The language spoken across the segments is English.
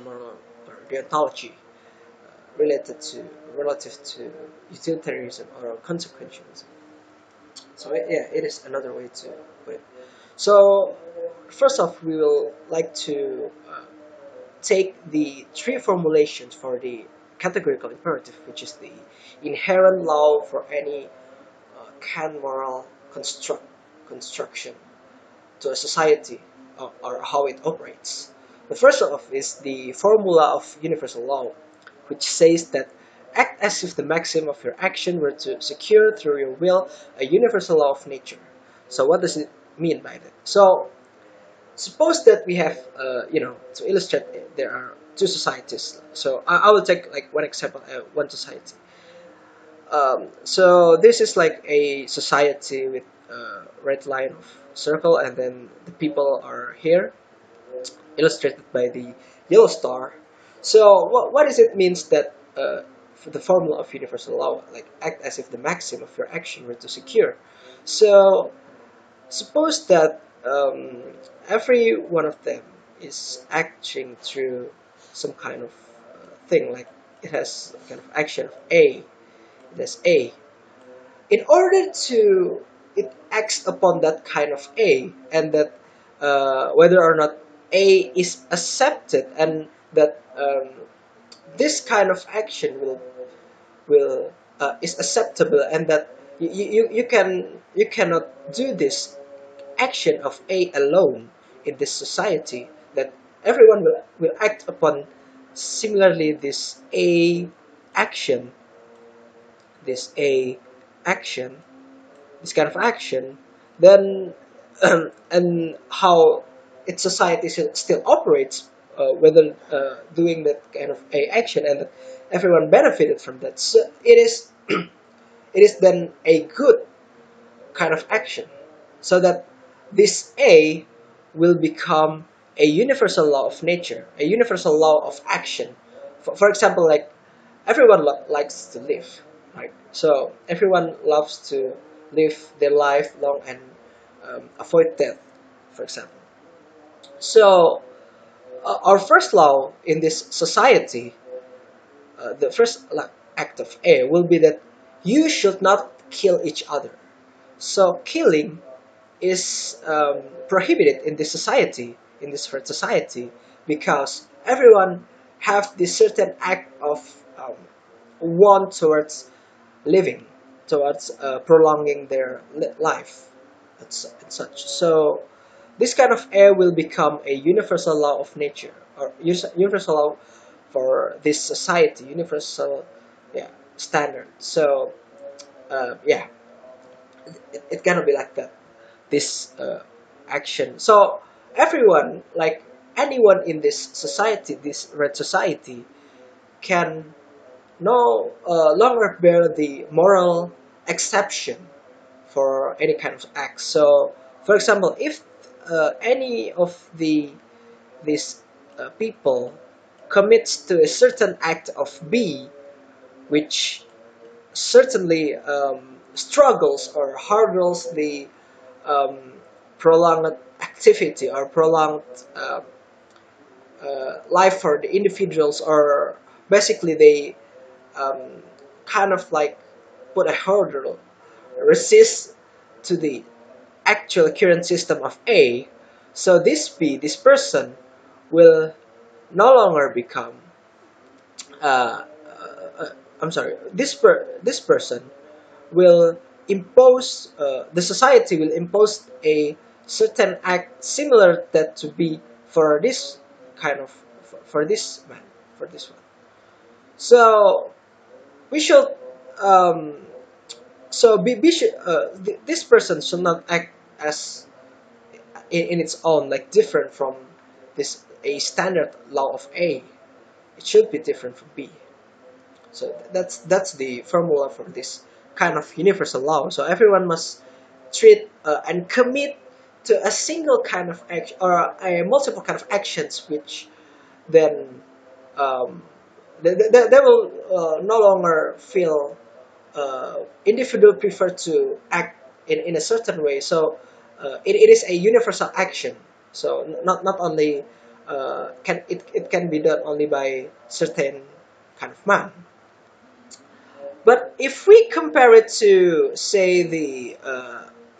moral or deontology related to relative to utilitarianism or consequentialism. So yeah, it is another way to put it. So first off, we will like to take the three formulations for the categorical imperative, which is the inherent law for any can moral construction to a society or how it operates. The first of is the formula of universal law, which says that act as if the maxim of your action were to secure through your will a universal law of nature. So what does it mean by that? So suppose that we have, to illustrate, there are two societies. So I will take like one example, one society. So this is like a society with a red line of circle, and then the people are here, illustrated by the yellow star. So what is it means that for the formula of universal law, like act as if the maxim of your action were to secure. So suppose that every one of them is acting through some kind of thing, like it has kind of action of A. It has A. In order to it acts upon that kind of A, and that whether or not A is accepted, and that this kind of action will is acceptable, and that you cannot do this action of A alone in this society, that everyone will act upon similarly action this A action, this kind of action, then and how its society still operates, whether doing that kind of a action, and everyone benefited from that. So it is then a good kind of action, so that this A will become a universal law of nature, a universal law of action. For example, like everyone likes to live, right? So everyone loves to live their life long and avoid death, for example. So our first law in this society, the first act of A will be that you should not kill each other. So killing is prohibited in this society, in this first society, because everyone have this certain act of want towards living, towards prolonging their life, and such. So this kind of air will become a universal law of nature, or universal law for this society, universal, yeah, standard. So yeah, it cannot be like that. This action. So everyone, like anyone in this society, this red society, can no longer bear the moral exception for any kind of act. So, for example, if any of these people commits to a certain act of B, which certainly struggles or hurdles the um, prolonged activity or prolonged life for the individuals, or basically they um, kind of like put a hurdle, resist to the actual current system of A. So this person will no longer become I'm sorry, this person will impose, the society will impose a certain act similar that to be for this kind of, for this man, for this one. So we should um, this person should not act as in its own, like different from this a standard law of A. It should be different from B. So that's the formula for this kind of universal law. So everyone must treat and commit to a single kind of action, or a multiple kind of actions, which then they will no longer feel individual prefer to act in a certain way. So it is a universal action. So not only it can be done only by certain kind of man. But if we compare it to, say, the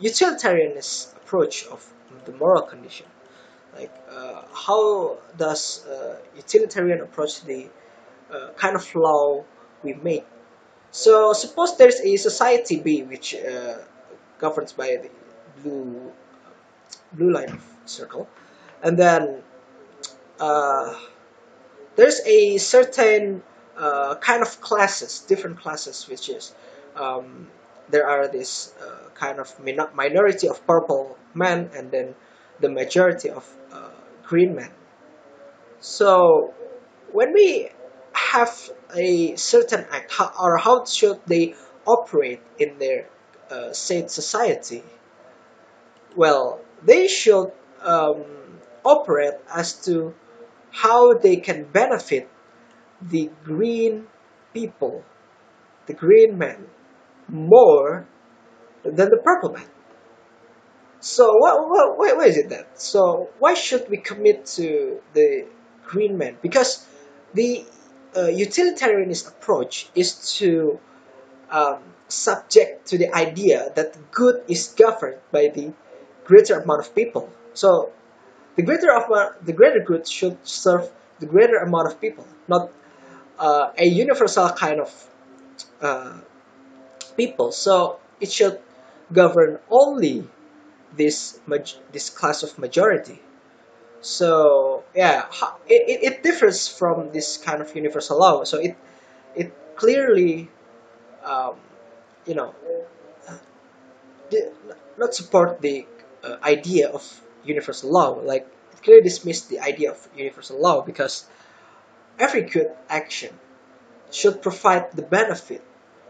utilitarianist approach of the moral condition, like how does utilitarian approach the kind of law we make? So suppose there's a society B which governs by the blue blue line of circle, and then uh, there's a certain kind of classes, different classes, which is um, there are this kind of minority of purple men, and then the majority of green men. So when we have a certain act, or how should they operate in their said society? Well, they should um, operate as to how they can benefit the green people, the green men, more than the purple man. So why is it that? So why should we commit to the green man? Because the utilitarianist approach is to subject to the idea that good is governed by the greater amount of people. So the greater good should serve the greater amount of people, not a universal kind of uh, people. So it should govern only this class of majority. So yeah, it differs from this kind of universal law. So it clearly um, you know not support the idea of universal law. Like it clearly dismiss the idea of universal law, because every good action should provide the benefit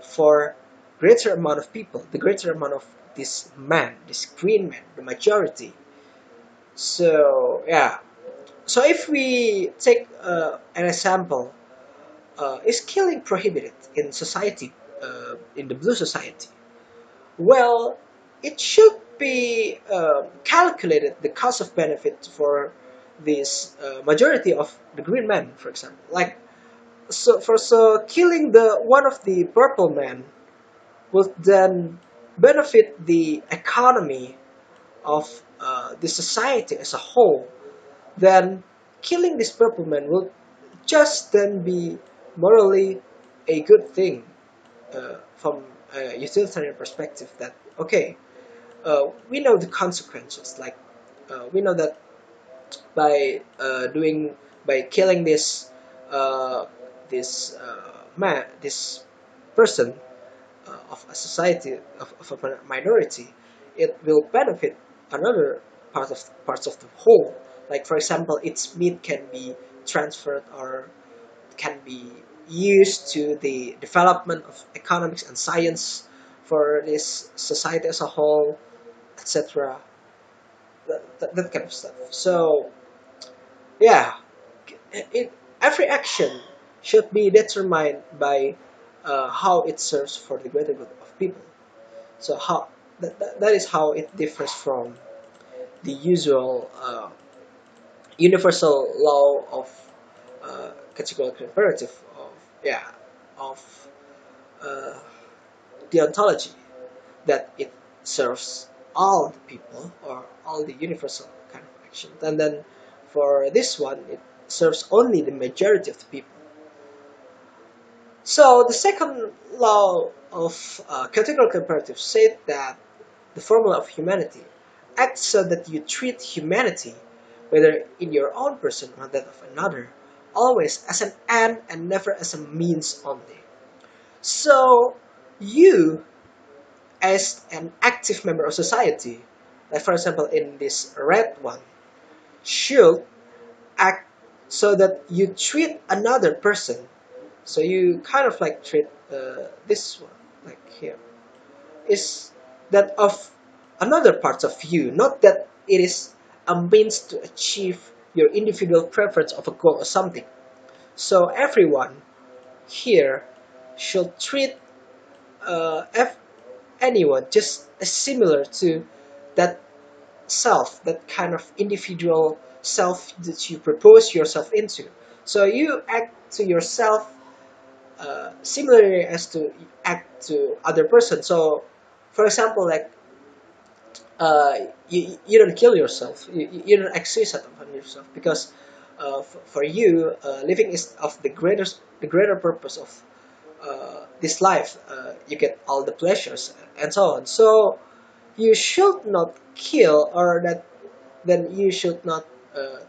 for greater amount of people, the greater amount of this man, this green man, the majority. So yeah. So if we take an example, is killing prohibited in society, in the blue society? Well, it should be calculated the cost of benefit for this majority of the green men, for example. Like so killing the one of the purple men will then benefit the economy of the society as a whole. Then killing this purple man will just then be morally a good thing from a utilitarian perspective. That okay, we know the consequences. Like we know that by doing by killing uh, this person of a society of a minority, it will benefit another parts of the whole. Like for example, its meat can be transferred or can be used to the development of economics and science for this society as a whole, etc. That kind of stuff. So yeah, it, every action should be determined by how it serves for the greater good of people. So that is how it differs from the usual universal law of categorical imperative of yeah of uh, deontology, that it serves all the people or all the universal kind of actions, and then for this one it serves only the majority of the people. So the second law of categorical imperative said that the formula of humanity acts so that you treat humanity, whether in your own person or that of another, always as an end and never as a means only. So you, as an active member of society, like for example in this red one, should act so that you treat another person. So you kind of like treat this one, like here, is that of another part of you, not that it is a means to achieve your individual preference of a goal or something. So everyone here should treat anyone just similar to that self, that kind of individual self that you propose yourself into. So you act to yourself similarly as to act to other person. So, for example, like uh, you don't kill yourself, you don't act suicide upon yourself because for you, living is of the greater purpose of this life. You get all the pleasures and so on. So you should not kill, or that then you should not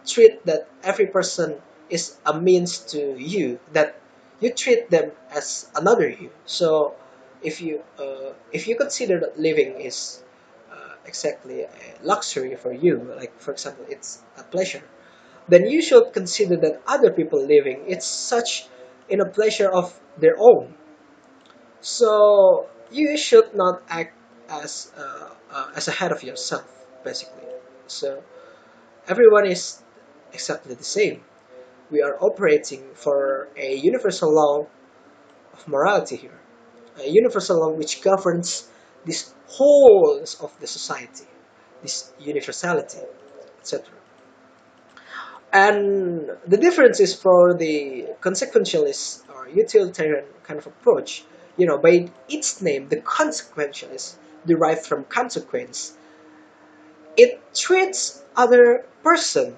treat that every person is a means to you, that you treat them as another you. So if you consider that living is exactly a luxury for you, like for example it's a pleasure, then you should consider that other people living it's such in a pleasure of their own. So you should not act as ahead of yourself, basically. So everyone is exactly the same. We are operating for a universal law of morality here, a universal law which governs this whole of the society, this universality, etc. And the difference is for the consequentialist or utilitarian kind of approach. By its name, the consequentialist derived from consequence. It treats other person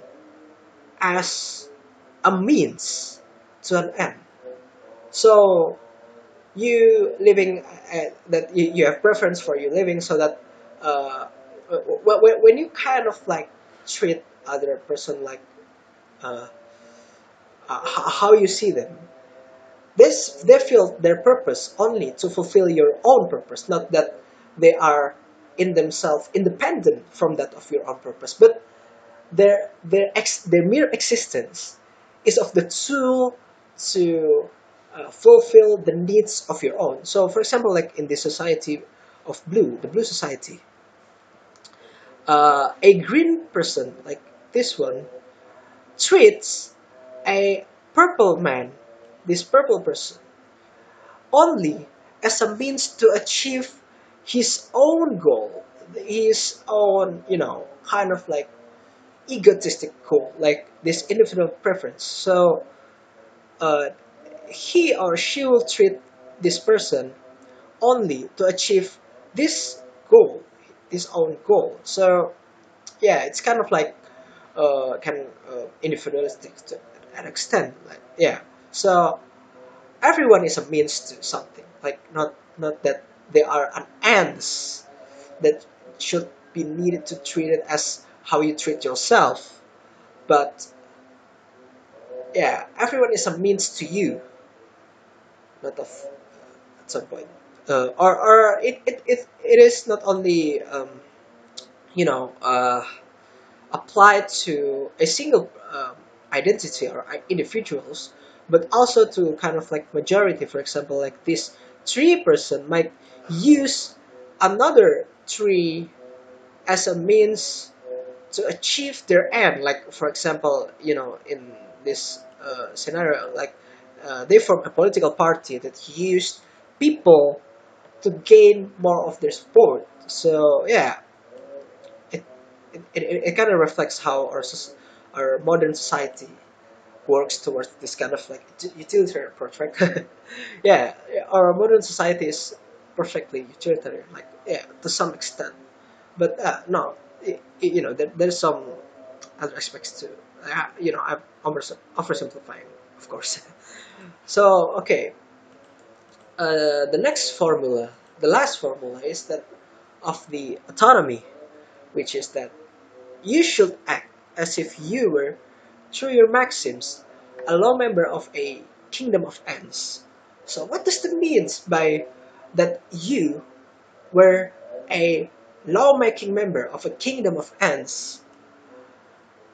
as a means to an end. So you living that you have preference for you living, so that uh, when you kind of like treat other person like uh, how you see them, they feel their purpose only to fulfill your own purpose, not that they are in themselves independent from that of your own purpose, but their mere existence is of the tool to fulfill the needs of your own. So, for example, like in the society of blue, the blue society, a green person like this one treats a purple man, this purple person, only as a means to achieve his own goal, his own, kind of like egotistic goal, like this individual preference. So uh, he or she will treat this person only to achieve this goal, his own goal. So yeah, it's kind of like individualistic to an extent. Like yeah, so everyone is a means to something. Like not that they are an ends that should be needed to treat it as how you treat yourself, but yeah, everyone is a means to you, not of at some point. Or it is not only you know uh, applied to a single identity or individuals, but also to kind of like majority. For example, like this tree person might use another tree as a means to achieve their end. Like for example, in this scenario, like they form a political party that used people to gain more of their support. So yeah, it it kind of reflects how our modern society works towards this kind of like utilitarian approach, right? Yeah, our modern society is perfectly utilitarian, like yeah, to some extent. But no, there's some other aspects to, I'm oversimplifying, of course. So okay, the next formula, the last formula is that of the autonomy, which is that you should act as if you were, through your maxims, a law member of a kingdom of ants. So what does that mean by that you were a lawmaking member of a kingdom of ants?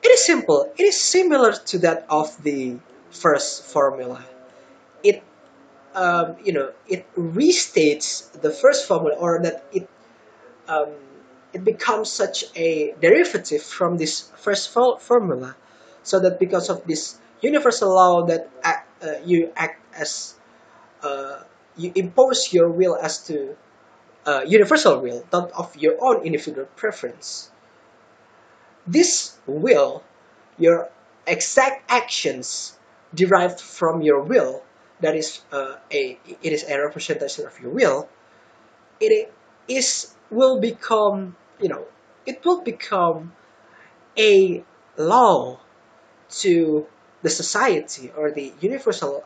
It is simple. It is similar to that of the first formula. It it restates the first formula, or that um, it becomes such a derivative from this first formula, so that because of this universal law that you act as you impose your will as to universal will, not of your own individual preference. This will your exact actions derived from your will, that is it is a representation of your will, it is will become, it will become a law to the society or the universal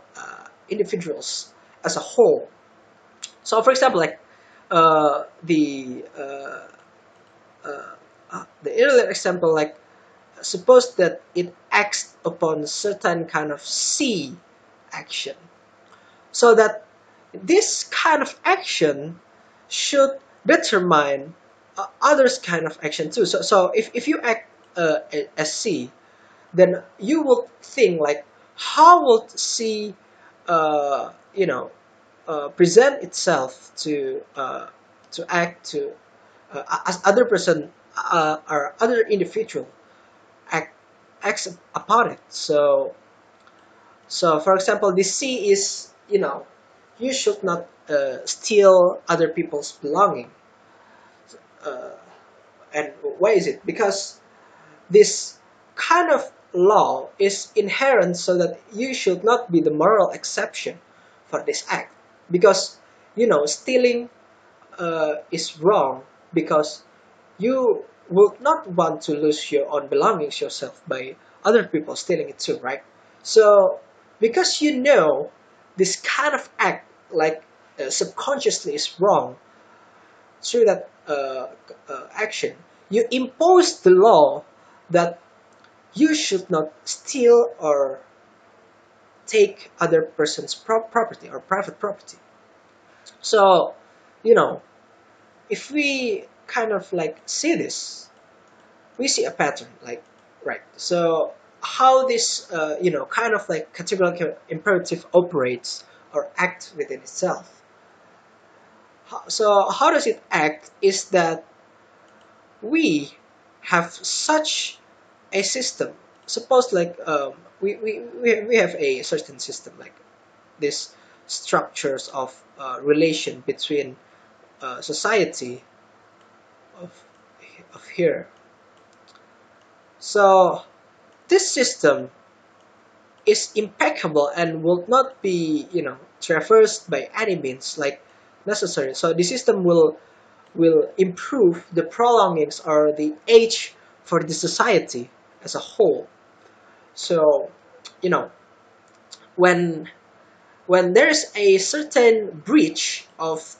individuals as a whole. So, for example, like the earlier example, like suppose that it acts upon certain kind of C action, so that this kind of action should determine others kind of action too. So if you act as C, then you will think like, how will C, present itself to act to as other person or other individual act acts upon it. So for example, the C is, you should not steal other people's belonging. Uh, and why is it? Because this kind of law is inherent, so that you should not be the moral exception for this act. Because, stealing is wrong, because you would not want to lose your own belongings yourself by other people stealing it too, right? So, because this kind of act, like subconsciously, is wrong through that action, you impose the law that you should not steal or take other person's property or private property. So, you know, if we kind of like see this, we see a pattern, like, right? So how this, kind of like categorical imperative operates or acts within itself. So how does it act is that we have such a system. Suppose like we have a certain system, like these structures of relation between society of here. So this system is impeccable and will not be, traversed by any means like necessary. So the system will improve the prolongings or the age for the society as a whole. So, you know, when when there's a certain breach of,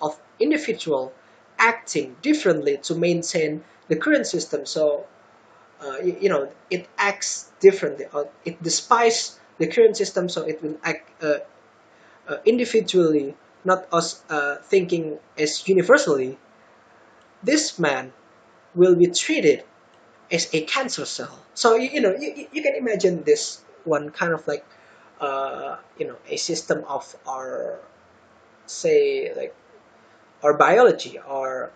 of individual acting differently to maintain the current system, so it acts differently, or it despises the current system, so it will act individually, not as thinking as universally. This man will be treated as a cancer cell. So you can imagine this one kind of like a system of our, say, like our biology, our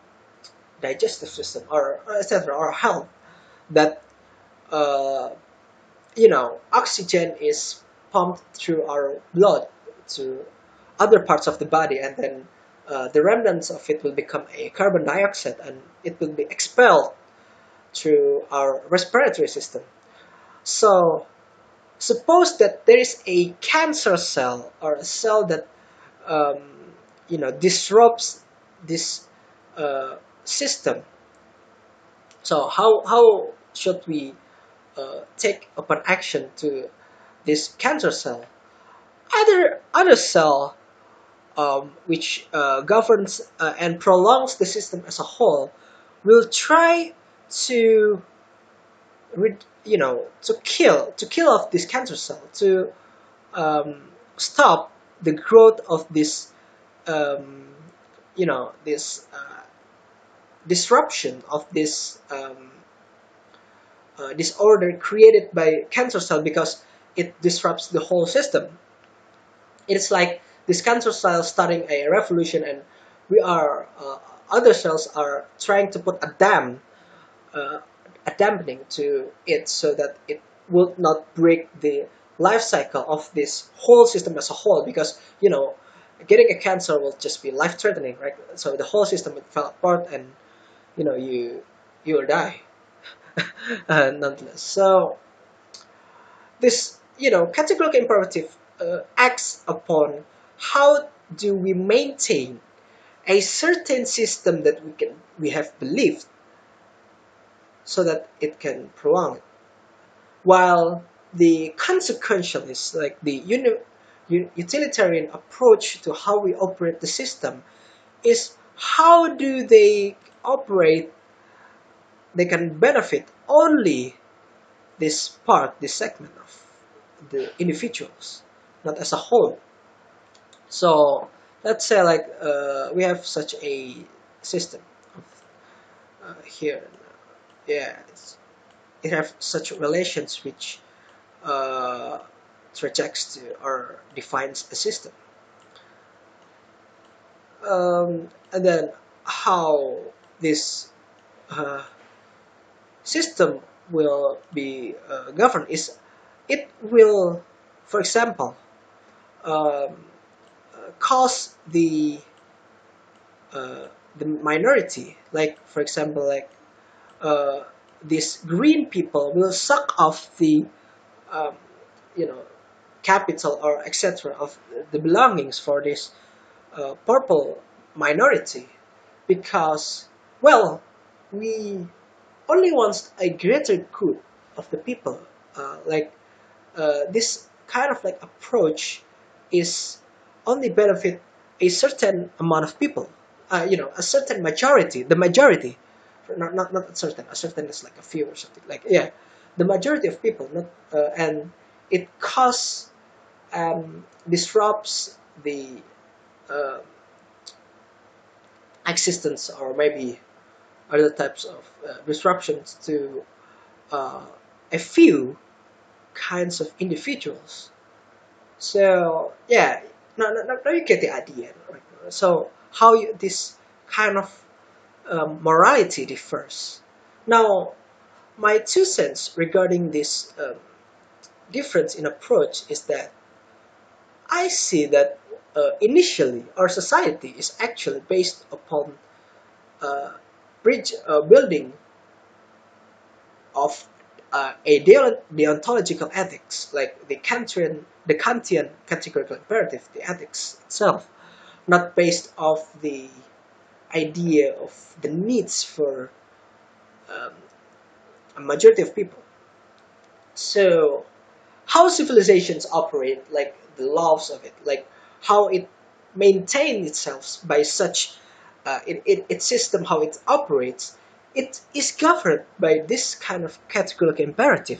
digestive system, or etc., or health, that uh, oxygen is pumped through our blood to other parts of the body, and then the remnants of it will become a carbon dioxide, and it will be expelled through our respiratory system. So suppose that there is a cancer cell, or a cell that um, disrupts this system. So how should we take upon action to this cancer cell? Other cell, which governs and prolongs the system as a whole, will try to to kill off this cancer cell, to stop the growth of this this disruption of this disorder created by cancer cell, because it disrupts the whole system. It's like this cancer cell starting a revolution, and we are other cells are trying to put uh, a dampening to it, so that it will not break the life cycle of this whole system as a whole. Because getting a cancer will just be life threatening, right? So the whole system will fall apart, and you will die. nonetheless. So this, categorical imperative acts upon how do we maintain a certain system that we have believed so that it can prolong, while the consequentialist, like the utilitarian approach to how we operate the system, is how do they operate, they can benefit only this part, this segment of the individuals, not as a whole. So let's say like we have such a system of, here, yeah, it have such relations which uh, rejects or defines a system, and then how this uh, system will be governed is it will, for example, um, cause uh, the minority, like for example, like uh, these green people will suck off the um, you know capital or etc. of the belongings for this purple minority, because, well, we only want a greater good of the people. Like this kind of like approach is only benefit a certain amount of people. A certain majority, the majority, not a certain is like a few or something. Like, yeah, the majority of people, not and it causes disrupts the uh, existence, or maybe other types of disruptions to uh, a few kinds of individuals. So yeah, now you get the idea, right? So how this kind of morality differs. Now, my 2 cents regarding this difference in approach is that I see that initially our society is actually based upon uh, bridge building of a deontological ethics, like the Kantian categorical imperative, the ethics itself, not based off the idea of the needs for um, a majority of people. So, how civilizations operate, like the laws of it, like how it maintains itself by such its system, how it operates, it is governed by this kind of categorical imperative.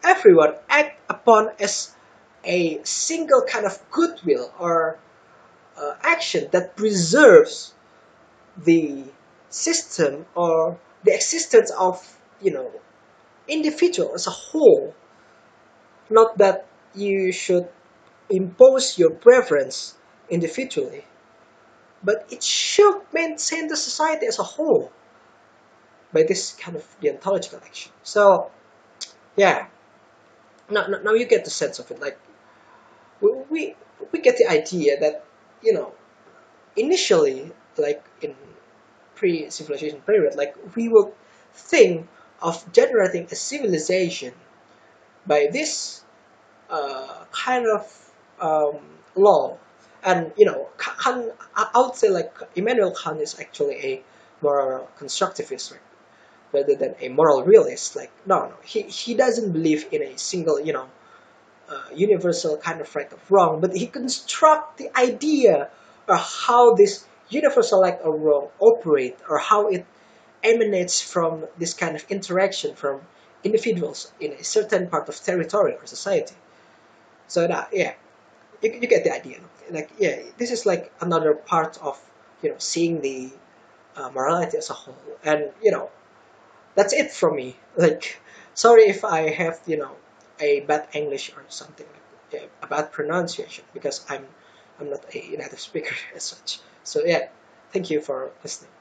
Everyone act upon as a single kind of goodwill or action that preserves the system or the existence of individual as a whole. Not that you should impose your preference individually, but it should maintain the society as a whole by this kind of deontological action. So yeah, now you get the sense of it. Like we we, we get the idea that you know initially, like in pre-civilization period, like we will think of generating a civilization by this kind of law. And Kant, I would say like Immanuel Kant is actually a moral constructivist, right? Rather than a moral realist. Like, no, he doesn't believe in a single universal kind of right or wrong, but he construct the idea of how this universal right or wrong operate, or how it emanates from this kind of interaction from individuals in a certain part of territory or society. So that, yeah, you get the idea. Like, yeah, this is like another part of seeing the morality as a whole. And that's it from me. Like, sorry if I have a bad English or something, like, yeah, a bad pronunciation, because I'm not a native speaker as such. So yeah, thank you for listening.